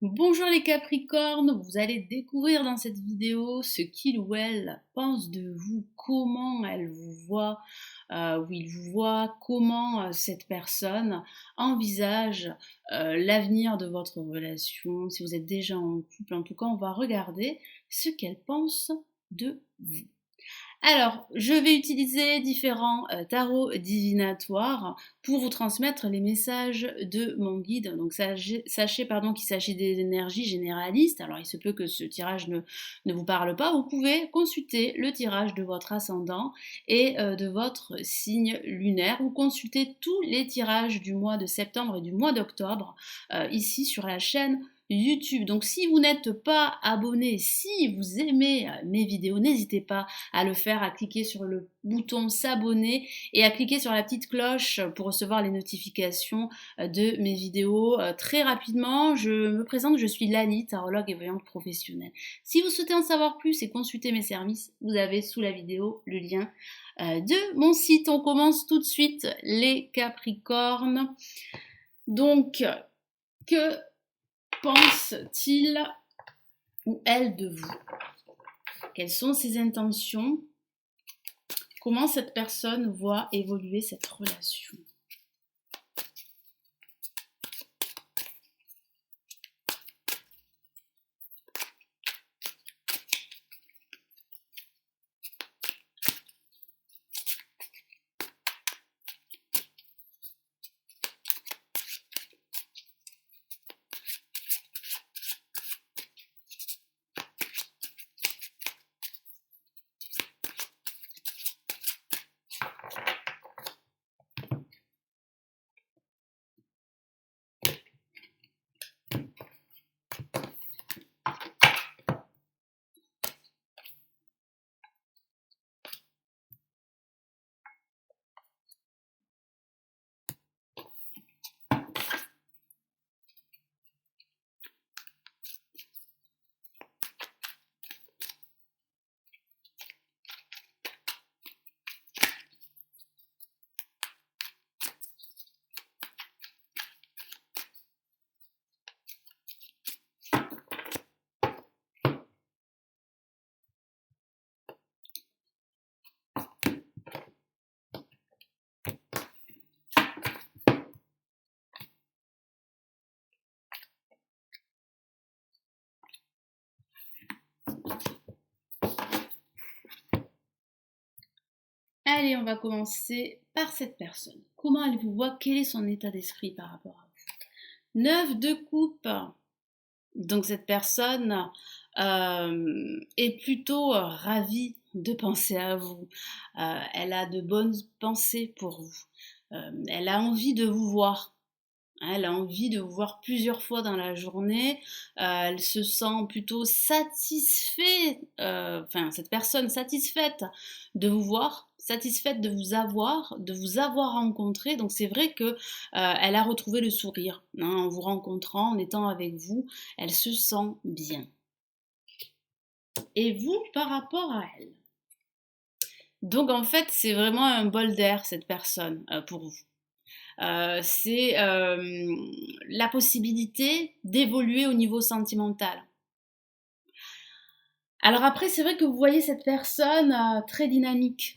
Bonjour les Capricornes, vous allez découvrir dans cette vidéo ce qu'il ou elle pense de vous, comment elle vous voit, ou il vous voit, comment cette personne envisage l'avenir de votre relation, si vous êtes déjà en couple. En tout cas, on va regarder ce qu'elle pense de vous. Alors, je vais utiliser différents tarots divinatoires pour vous transmettre les messages de mon guide. Donc, sachez pardon, qu'il s'agit des énergies généralistes. Alors, il se peut que ce tirage ne vous parle pas. Vous pouvez consulter le tirage de votre ascendant et de votre signe lunaire, ou consulter tous les tirages du mois de septembre et du mois d'octobre ici sur la chaîne YouTube. Donc si vous n'êtes pas abonné, si vous aimez mes vidéos, n'hésitez pas à le faire, à cliquer sur le bouton s'abonner et à cliquer sur la petite cloche pour recevoir les notifications de mes vidéos. Très rapidement, je me présente, je suis Lali, tarologue et voyante professionnelle. Si vous souhaitez en savoir plus et consulter mes services, vous avez sous la vidéo le lien de mon site. On commence tout de suite, les Capricornes. Donc, que pense-t-il ou elle de vous? Quelles sont ses intentions? Comment cette personne voit évoluer cette relation? Allez, on va commencer par cette personne. Comment elle vous voit? Quel est son état d'esprit par rapport à vous? 9 de coupe. Donc cette personne est plutôt ravie de penser à vous. Elle a de bonnes pensées pour vous. Elle a envie de vous voir. Elle a envie de vous voir plusieurs fois dans la journée. Elle se sent plutôt satisfaite, enfin cette personne satisfaite de vous voir, satisfaite de vous avoir rencontré. Donc c'est vrai que elle a retrouvé le sourire hein, en vous rencontrant, en étant avec vous. Elle se sent bien. Et vous, par rapport à elle? Donc en fait, c'est vraiment un bol d'air cette personne pour vous. C'est la possibilité d'évoluer au niveau sentimental. Alors après, c'est vrai que vous voyez cette personne très dynamique,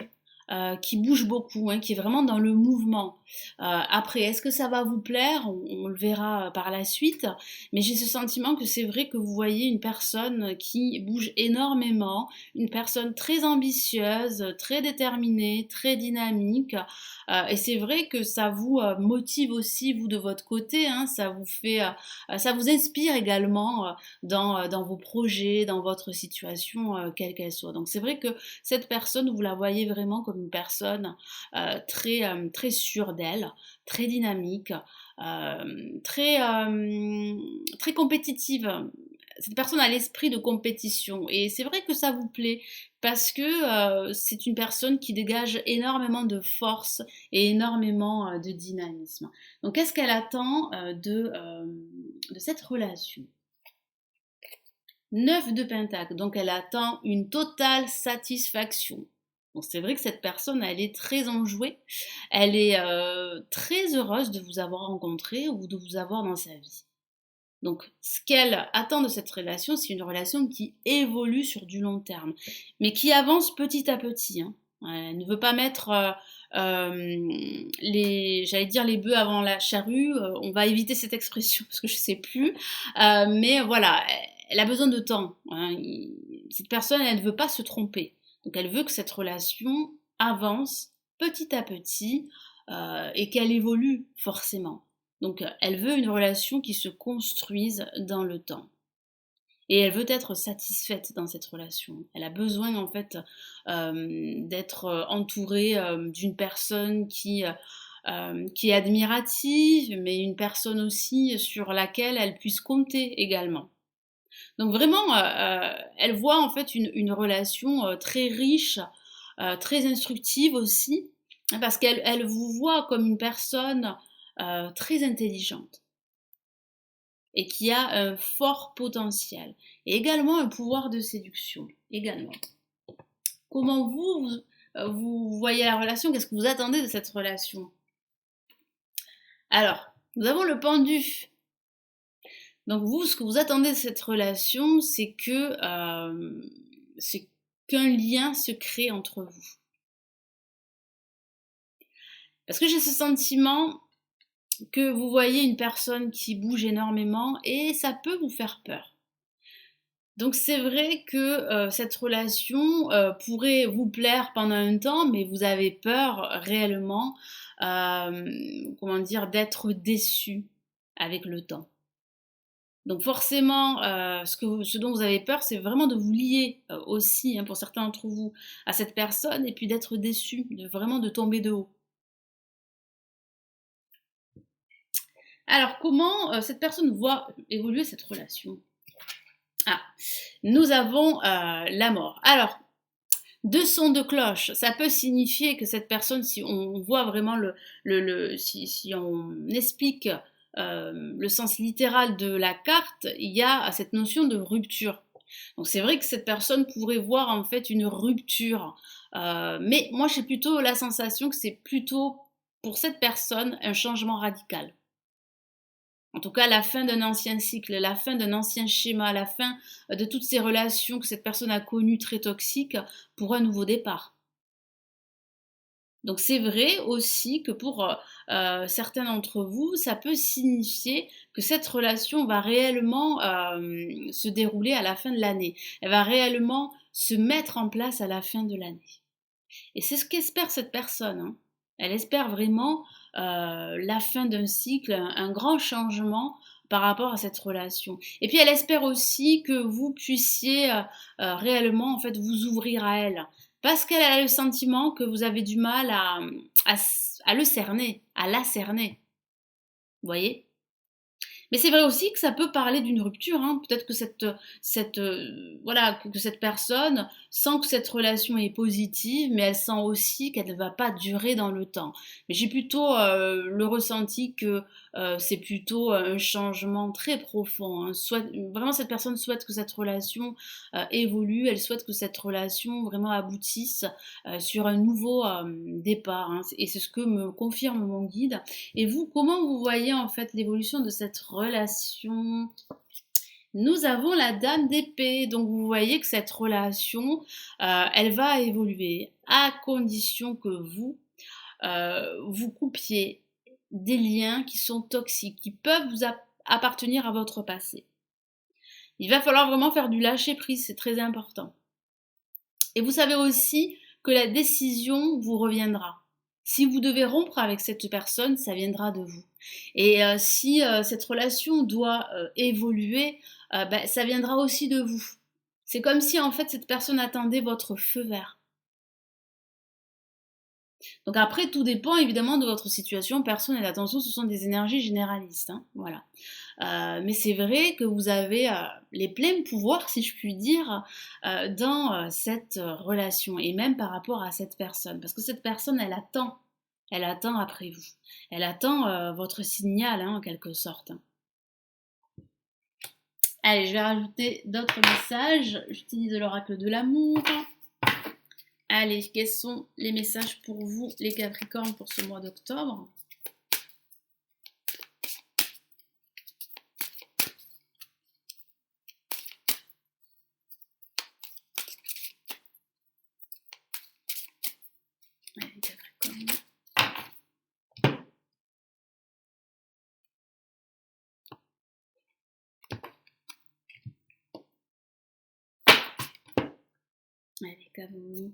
qui bouge beaucoup, hein, qui est vraiment dans le mouvement. Après, est-ce que ça va vous plaire? On le verra par la suite. Mais j'ai ce sentiment que c'est vrai que vous voyez une personne qui bouge énormément, une personne très ambitieuse, très déterminée, très dynamique. Et c'est vrai que ça vous motive aussi, vous, de votre côté. Hein, ça vous fait, ça vous inspire également dans vos projets, dans votre situation, quelle qu'elle soit. Donc c'est vrai que cette personne, vous la voyez vraiment comme une personne très sûre d'elle, très dynamique, très compétitive. Cette personne a l'esprit de compétition et c'est vrai que ça vous plaît parce que c'est une personne qui dégage énormément de force et énormément de dynamisme. Donc qu'est-ce qu'elle attend de cette relation? 9 de pentacle, donc elle attend une totale satisfaction. Bon, c'est vrai que cette personne, elle est très enjouée, elle est très heureuse de vous avoir rencontré ou de vous avoir dans sa vie. Donc, ce qu'elle attend de cette relation, c'est une relation qui évolue sur du long terme, mais qui avance petit à petit, hein. Elle ne veut pas mettre j'allais dire les bœufs avant la charrue. On va éviter cette expression parce que je ne sais plus. Mais voilà, elle a besoin de temps, hein. Cette personne, elle ne veut pas se tromper. Donc, elle veut que cette relation avance petit à petit et qu'elle évolue forcément. Donc, elle veut une relation qui se construise dans le temps. Et elle veut être satisfaite dans cette relation. Elle a besoin, en fait, d'être entourée d'une personne qui est admirative, mais une personne aussi sur laquelle elle puisse compter également. Donc, vraiment, elle voit, en fait, une relation très riche, très instructive aussi, hein, parce qu'elle vous voit comme une personne très intelligente et qui a un fort potentiel et également un pouvoir de séduction également. Comment vous voyez la relation? Qu'est-ce que vous attendez de cette relation? Alors, nous avons le pendu. Donc vous, ce que vous attendez de cette relation, c'est qu'un lien se crée entre vous. Parce que j'ai ce sentiment que vous voyez une personne qui bouge énormément et ça peut vous faire peur. Donc c'est vrai que cette relation pourrait vous plaire pendant un temps, mais vous avez peur réellement, comment dire, d'être déçu avec le temps. Donc forcément, ce dont vous avez peur, c'est vraiment de vous lier aussi, hein, pour certains d'entre vous, à cette personne et puis d'être déçu, vraiment de tomber de haut. Alors comment cette personne voit évoluer cette relation? Ah, nous avons la mort. Alors, deux sons de cloche, ça peut signifier que cette personne, si on voit vraiment si on explique le sens littéral de la carte, il y a cette notion de rupture. Donc c'est vrai que cette personne pourrait voir en fait une rupture, mais moi j'ai plutôt la sensation que c'est plutôt pour cette personne un changement radical. En tout cas, la fin d'un ancien cycle, la fin d'un ancien schéma, la fin de toutes ces relations que cette personne a connues très toxiques pour un nouveau départ. Donc c'est vrai aussi que pour certains d'entre vous, ça peut signifier que cette relation va réellement se dérouler à la fin de l'année. Elle va réellement se mettre en place à la fin de l'année. Et c'est ce qu'espère cette personne, hein. Elle espère vraiment la fin d'un cycle, un grand changement par rapport à cette relation. Et puis elle espère aussi que vous puissiez réellement en fait vous ouvrir à elle, parce qu'elle a le sentiment que vous avez du mal à le cerner, à la cerner. Vous voyez? Mais c'est vrai aussi que ça peut parler d'une rupture, hein. Peut-être que voilà, que cette personne sent que cette relation est positive, mais elle sent aussi qu'elle ne va pas durer dans le temps. Mais j'ai plutôt le ressenti que c'est plutôt un changement très profond, hein. Vraiment, cette personne souhaite que cette relation évolue, elle souhaite que cette relation vraiment aboutisse sur un nouveau départ, hein. Et c'est ce que me confirme mon guide. Et vous, comment vous voyez en fait l'évolution de cette relation? Nous avons la dame d'épée, donc vous voyez que cette relation, elle va évoluer à condition que vous coupiez des liens qui sont toxiques, qui peuvent vous appartenir à votre passé. Il va falloir vraiment faire du lâcher prise, c'est très important. Et vous savez aussi que la décision vous reviendra. Si vous devez rompre avec cette personne, ça viendra de vous. Et si cette relation doit évoluer, ça viendra aussi de vous. C'est comme si en fait cette personne attendait votre feu vert. Donc après, tout dépend évidemment de votre situation personnelle. Attention, ce sont des énergies généralistes, hein, voilà. Mais c'est vrai que vous avez les pleins pouvoirs, si je puis dire, dans cette relation et même par rapport à cette personne. Parce que cette personne, elle attend après vous. Elle attend votre signal, hein, en quelque sorte. Allez, je vais rajouter d'autres messages. J'utilise l'oracle de l'amour. Allez, quels sont les messages pour vous, les Capricornes, pour ce mois d'octobre? Allez, qu'avons-nous?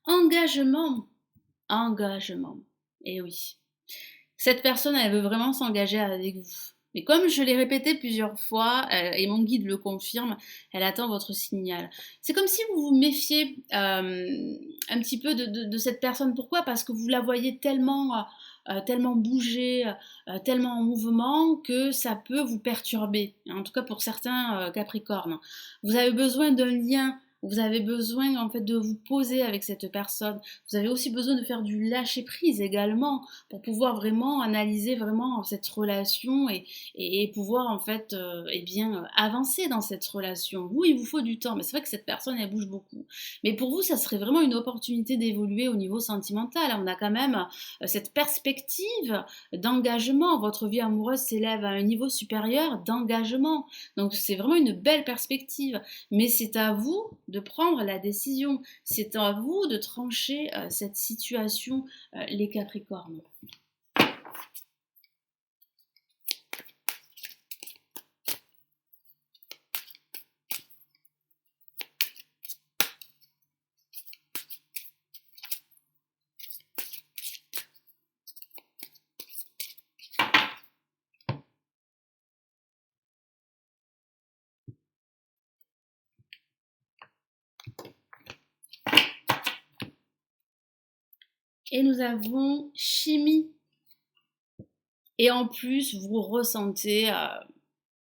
Engagement. Engagement. Eh oui. Cette personne, elle veut vraiment s'engager avec vous. Mais comme je l'ai répété plusieurs fois, et mon guide le confirme, elle attend votre signal. C'est comme si vous vous méfiez un petit peu de cette personne. Pourquoi? Parce que vous la voyez tellement bouger, tellement en mouvement que ça peut vous perturber. En tout cas pour certains Capricornes. Vous avez besoin d'un lien. Vous avez besoin en fait de vous poser avec cette personne. Vous avez aussi besoin de faire du lâcher prise également pour pouvoir vraiment analyser vraiment cette relation et pouvoir en fait eh bien avancer dans cette relation. Vous, il vous faut du temps, mais c'est vrai que cette personne elle bouge beaucoup. Mais pour vous, ça serait vraiment une opportunité d'évoluer au niveau sentimental. On a quand même cette perspective d'engagement. Votre vie amoureuse s'élève à un niveau supérieur d'engagement. Donc c'est vraiment une belle perspective. Mais c'est à vous de prendre la décision. C'est à vous de trancher cette situation, les Capricornes. Et nous avons chimie. Et en plus, vous ressentez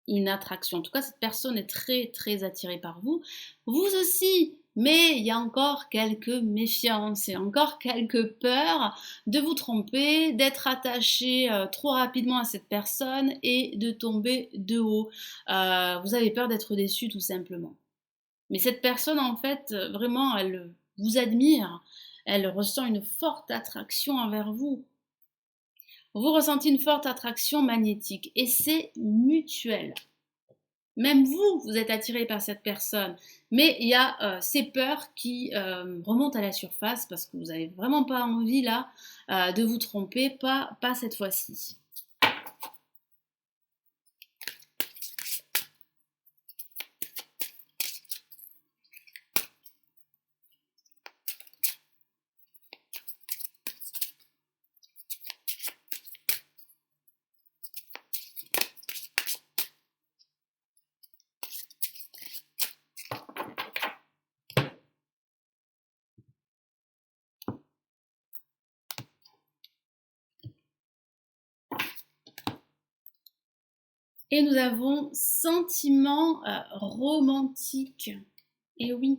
une attraction. En tout cas, cette personne est très, très attirée par vous. Vous aussi. Mais il y a encore quelques méfiances et encore quelques peurs de vous tromper, d'être attaché trop rapidement à cette personne et de tomber de haut. Vous avez peur d'être déçu tout simplement. Mais cette personne, en fait, vraiment, elle vous admire. Elle ressent une forte attraction envers vous. Vous ressentez une forte attraction magnétique et c'est mutuel. Même vous, vous êtes attiré par cette personne, mais il y a ces peurs qui remontent à la surface parce que vous n'avez vraiment pas envie là de vous tromper, pas cette fois-ci. Et nous avons sentiment romantique. Et oui,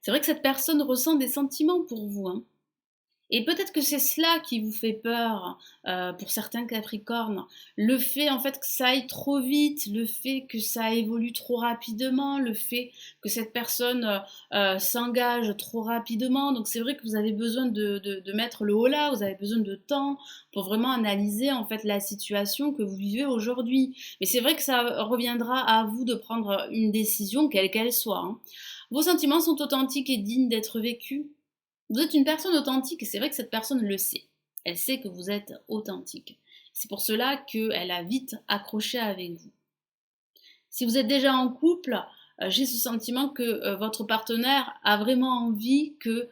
c'est vrai que cette personne ressent des sentiments pour vous, hein. Et peut-être que c'est cela qui vous fait peur pour certains Capricornes. Le fait en fait que ça aille trop vite, le fait que ça évolue trop rapidement, le fait que cette personne s'engage trop rapidement. Donc c'est vrai que vous avez besoin de mettre le haut là, vous avez besoin de temps pour vraiment analyser en fait la situation que vous vivez aujourd'hui. Mais c'est vrai que ça reviendra à vous de prendre une décision quelle qu'elle soit, hein. Vos sentiments sont authentiques et dignes d'être vécus. Vous êtes une personne authentique et c'est vrai que cette personne le sait. Elle sait que vous êtes authentique. C'est pour cela qu'elle a vite accroché avec vous. Si vous êtes déjà en couple, j'ai ce sentiment que votre partenaire a vraiment envie que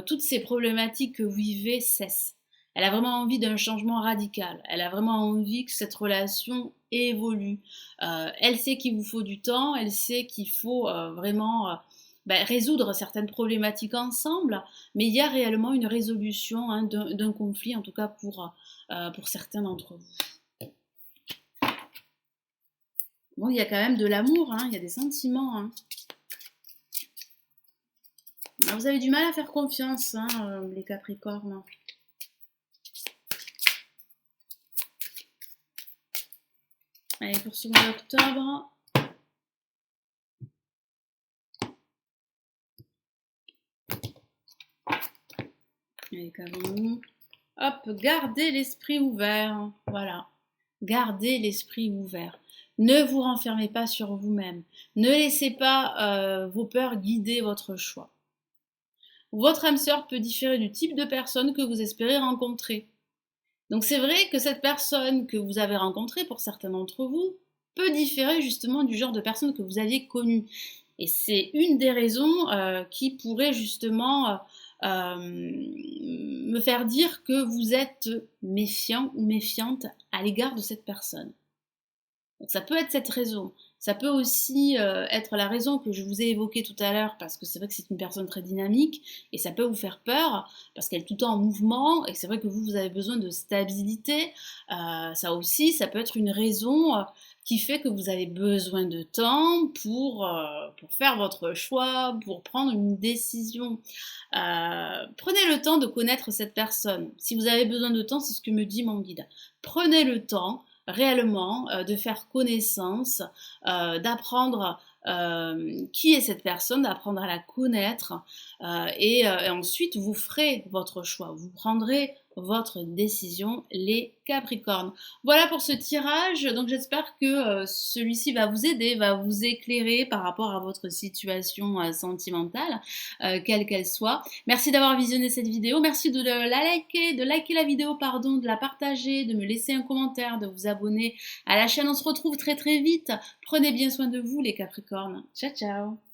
toutes ces problématiques que vous vivez cessent. Elle a vraiment envie d'un changement radical. Elle a vraiment envie que cette relation évolue. Elle sait qu'il vous faut du temps. Elle sait qu'il faut vraiment résoudre certaines problématiques ensemble. Mais il y a réellement une résolution hein, d'un conflit, en tout cas pour certains d'entre vous. Bon, il y a quand même de l'amour, hein, il y a des sentiments, hein. Alors, vous avez du mal à faire confiance, hein, les Capricornes. Allez, pour ce mois d'octobre. Allez, qu'avons-nous? Hop, gardez l'esprit ouvert. Voilà. Gardez l'esprit ouvert. Ne vous renfermez pas sur vous-même. Ne laissez pas vos peurs guider votre choix. Votre âme sœur peut différer du type de personne que vous espérez rencontrer. Donc c'est vrai que cette personne que vous avez rencontrée, pour certains d'entre vous, peut différer justement du genre de personne que vous aviez connue. Et c'est une des raisons qui pourrait justement me faire dire que vous êtes méfiant ou méfiante à l'égard de cette personne. Donc ça peut être cette raison. Ça peut aussi être la raison que je vous ai évoquée tout à l'heure, parce que c'est vrai que c'est une personne très dynamique et ça peut vous faire peur parce qu'elle est tout le temps en mouvement et c'est vrai que vous avez besoin de stabilité. Ça aussi, ça peut être une raison qui fait que vous avez besoin de temps pour faire votre choix, pour prendre une décision. Prenez le temps de connaître cette personne. Si vous avez besoin de temps, c'est ce que me dit mon guide. Prenez le temps réellement de faire connaissance, d'apprendre qui est cette personne, d'apprendre à la connaître et ensuite vous ferez votre choix, vous prendrez votre décision, les Capricornes. Voilà pour ce tirage, donc j'espère que celui-ci va vous aider, va vous éclairer par rapport à votre situation sentimentale, quelle qu'elle soit. Merci d'avoir visionné cette vidéo, merci de liker la vidéo, pardon, de la partager, de me laisser un commentaire, de vous abonner à la chaîne. On se retrouve très très vite. Prenez bien soin de vous les Capricornes. Ciao ciao.